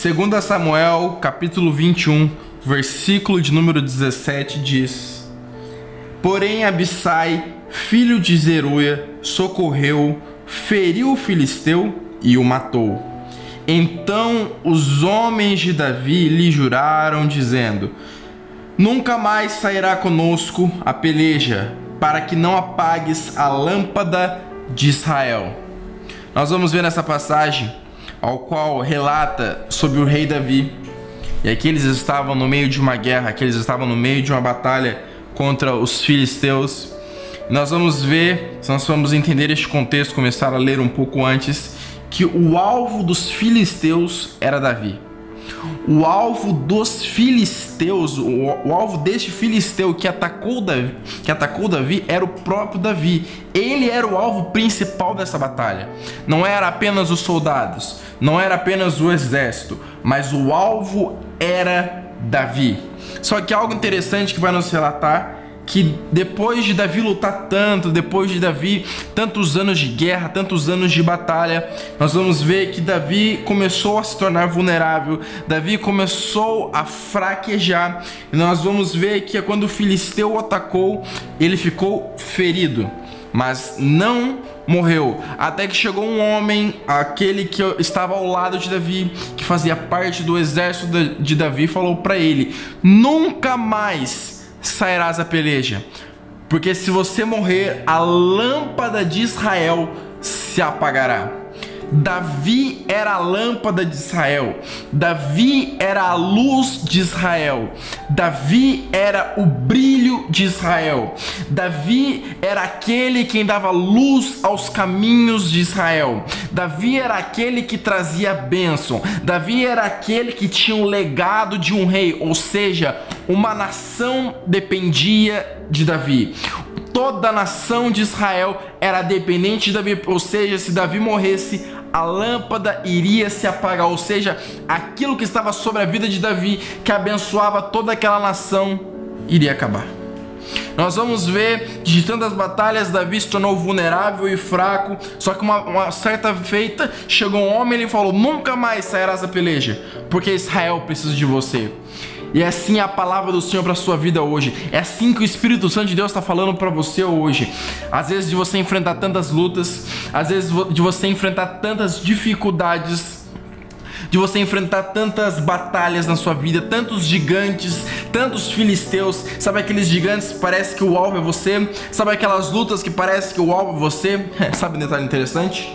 2 Samuel, capítulo 21, versículo de número 17 diz: Porém Abissai, filho de Zeruia, socorreu, feriu o filisteu e o matou. Então os homens de Davi lhe juraram, dizendo: Nunca mais sairá conosco a peleja, para que não apagues a lâmpada de Israel. Nós vamos ver nessa passagem, ao qual relata sobre o rei Davi. E aqui eles estavam no meio de uma guerra, aqui eles estavam no meio de uma batalha contra os filisteus. Nós vamos ver, se nós vamos entender este contexto, começar a ler um pouco antes, que o alvo dos filisteus era Davi. O alvo dos filisteus, o alvo deste filisteu que atacou Davi era o próprio Davi. Ele era o alvo principal dessa batalha. Não era apenas os soldados, não era apenas o exército, mas o alvo era Davi. Só que algo interessante que vai nos relatar, que depois de Davi lutar tanto, depois de Davi tantos anos de guerra, tantos anos de batalha, nós vamos ver que Davi começou a se tornar vulnerável, Davi começou a fraquejar, e nós vamos ver que quando o filisteu o atacou, ele ficou ferido, mas não morreu, até que chegou um homem, aquele que estava ao lado de Davi, que fazia parte do exército de Davi, falou para ele: nunca mais sairás a peleja, porque se você morrer, a lâmpada de Israel se apagará. Davi era a lâmpada de Israel, Davi era a luz de Israel, Davi era o brilho de Israel, Davi era aquele quem dava luz aos caminhos de Israel, Davi era aquele que trazia bênção, Davi era aquele que tinha o legado de um rei, ou seja, uma nação dependia de Davi. Toda a nação de Israel era dependente de Davi, ou seja, se Davi morresse, a lâmpada iria se apagar, ou seja, aquilo que estava sobre a vida de Davi, que abençoava toda aquela nação, iria acabar. Nós vamos ver que de tantas batalhas Davi se tornou vulnerável e fraco, só que uma certa feita chegou um homem e ele falou: nunca mais sairás a peleja, porque Israel precisa de você. E é assim a palavra do Senhor para a sua vida hoje. É assim que o Espírito Santo de Deus está falando para você hoje. Às vezes de você enfrentar tantas lutas, às vezes de você enfrentar tantas dificuldades, de você enfrentar tantas batalhas na sua vida, tantos gigantes, tantos filisteus. Sabe aqueles gigantes que parece que o alvo é você? Sabe aquelas lutas que parece que o alvo é você? Sabe um detalhe interessante?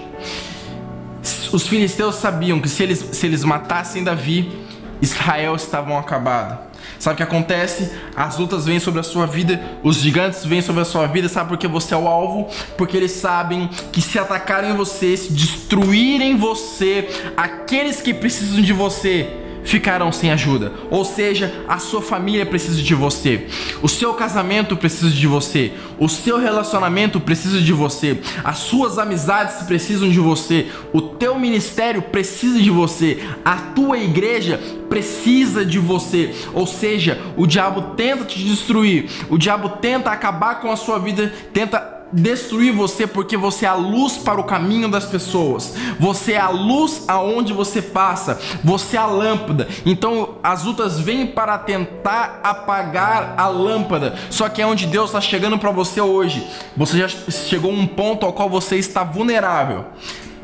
Os filisteus sabiam que se eles matassem Davi, Israel estava acabado. Sabe o que acontece? As lutas vêm sobre a sua vida, os gigantes vêm sobre a sua vida. Sabe por que você é o alvo? Porque eles sabem que se atacarem você, se destruírem você, aqueles que precisam de você ficarão sem ajuda. Ou seja, a sua família precisa de você, o seu casamento precisa de você, o seu relacionamento precisa de você, as suas amizades precisam de você, o teu ministério precisa de você, a tua igreja precisa de você. Ou seja, o diabo tenta te destruir, o diabo tenta acabar com a sua vida, tenta destruir você, porque você é a luz para o caminho das pessoas, você é a luz aonde você passa, você é a lâmpada. Então as lutas vêm para tentar apagar a lâmpada, só que é onde Deus está chegando para você hoje. Você já chegou a um ponto ao qual você está vulnerável.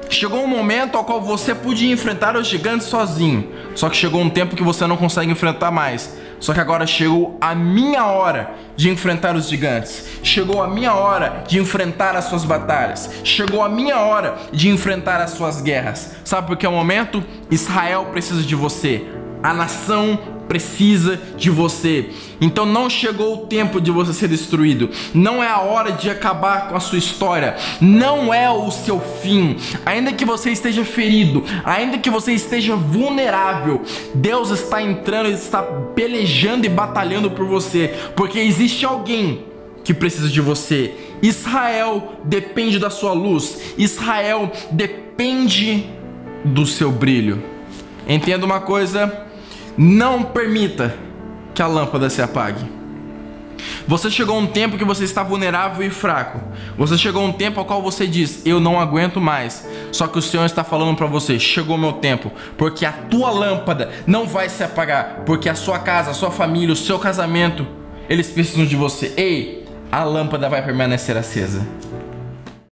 Chegou um momento ao qual você podia enfrentar os gigantes sozinho, só que chegou um tempo que você não consegue enfrentar mais. Só que agora chegou a minha hora de enfrentar os gigantes. Chegou a minha hora de enfrentar as suas batalhas. Chegou a minha hora de enfrentar as suas guerras. Sabe por que é o momento? Israel precisa de você. A nação precisa de você. Então não chegou o tempo de você ser destruído. Não é a hora de acabar com a sua história. Não é o seu fim. Ainda que você esteja ferido, ainda que você esteja vulnerável, Deus está entrando, Ele está pelejando e batalhando por você, porque existe alguém que precisa de você. Israel depende da sua luz. Israel depende do seu brilho. Entenda uma coisa: não permita que a lâmpada se apague. Você chegou a um tempo que você está vulnerável e fraco. Você chegou a um tempo ao qual você diz: eu não aguento mais. Só que o Senhor está falando para você: chegou meu tempo, porque a tua lâmpada não vai se apagar, porque a sua casa, a sua família, o seu casamento, eles precisam de você. Ei, a lâmpada vai permanecer acesa.